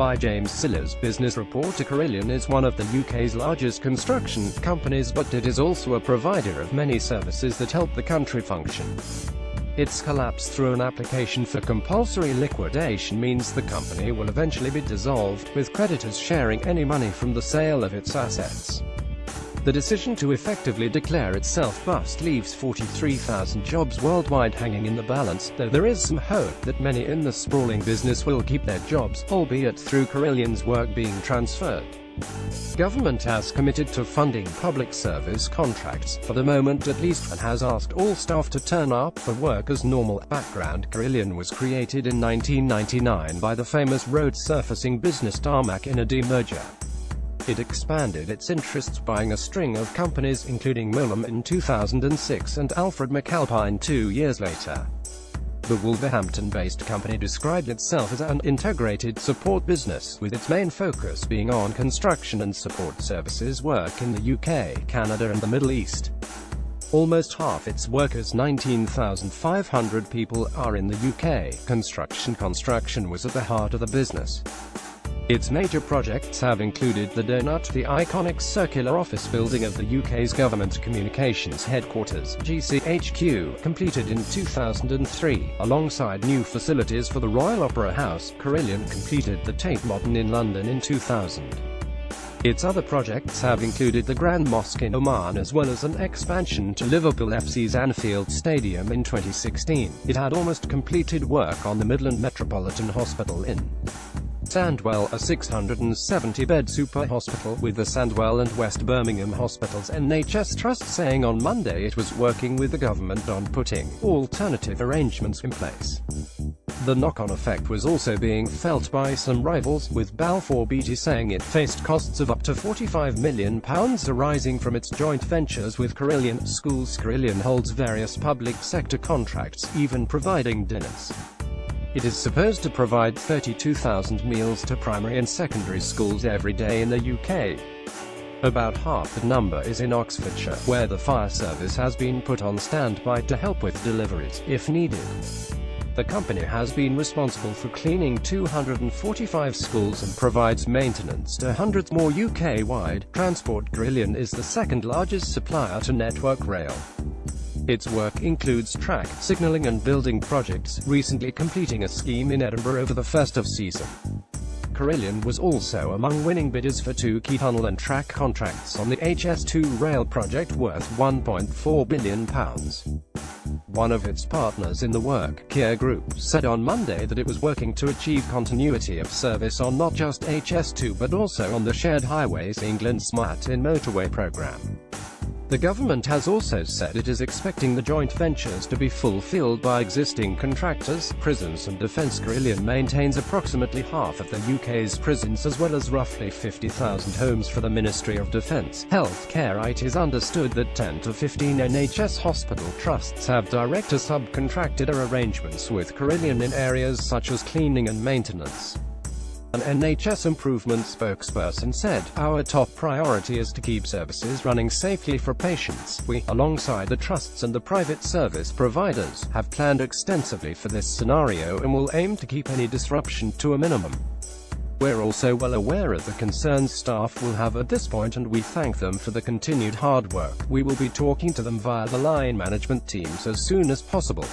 by James Sillars. Business Reporter Carillion is one of the UK's largest construction companies, but it is also a provider of many services that help the country function. Its collapse through an application for compulsory liquidation means the company will eventually be dissolved, with creditors sharing any money from the sale of its assets. The decision to effectively declare itself bust leaves 43,000 jobs worldwide hanging in the balance, though there is some hope that many in the sprawling business will keep their jobs, albeit through Carillion's work being transferred. Government has committed to funding public service contracts, for the moment at least, and has asked all staff to turn up for work as normal. Background: Carillion was created in 1999 by the famous road surfacing business Tarmac in a demerger. It expanded its interests, buying a string of companies, including Milam in 2006 and Alfred McAlpine 2 years later. The Wolverhampton-based company described itself as an integrated support business, with its main focus being on construction and support services work in the UK, Canada and the Middle East. Almost half its workers, 19,500 people, are in the UK. Construction was at the heart of the business. Its major projects have included the Donut, the iconic circular office building of the UK's Government Communications Headquarters, GCHQ, completed in 2003, alongside new facilities for the Royal Opera House. Carillion completed the Tate Modern in London in 2000. Its other projects have included the Grand Mosque in Oman, as well as an expansion to Liverpool FC's Anfield Stadium in 2016. It had almost completed work on the Midland Metropolitan Hospital in Sandwell, a 670-bed super hospital, with the Sandwell and West Birmingham Hospitals NHS Trust saying on Monday it was working with the government on putting alternative arrangements in place. The knock-on effect was also being felt by some rivals, with Balfour Beatty saying it faced costs of up to £45 million arising from its joint ventures with Carillion Schools. Carillion holds various public sector contracts, even providing dinners. It is supposed to provide 32,000 meals to primary and secondary schools every day in the UK. About half that number is in Oxfordshire, where the fire service has been put on standby to help with deliveries, if needed. The company has been responsible for cleaning 245 schools and provides maintenance to hundreds more UK-wide. Transport: Carillion is the second largest supplier to Network Rail. Its work includes track, signalling and building projects, recently completing a scheme in Edinburgh over the festive season. Carillion was also among winning bidders for 2 key tunnel and track contracts on the HS2 rail project worth £1.4 billion. One of its partners in the work, Kier Group, said on Monday that it was working to achieve continuity of service on not just HS2 but also on the Shared Highways England Smart in motorway programme. The government has also said it is expecting the joint ventures to be fulfilled by existing contractors. Prisons and defence: Carillion maintains approximately half of the UK's prisons, as well as roughly 50,000 homes for the Ministry of Defence. Healthcare: it is understood that 10 to 15 NHS hospital trusts have direct or subcontracted arrangements with Carillion in areas such as cleaning and maintenance. An NHS improvement spokesperson said, "Our top priority is to keep services running safely for patients. We, alongside the trusts and the private service providers, have planned extensively for this scenario and will aim to keep any disruption to a minimum. We're also well aware of the concerns staff will have at this point, and we thank them for the continued hard work. We will be talking to them via the line management teams as soon as possible."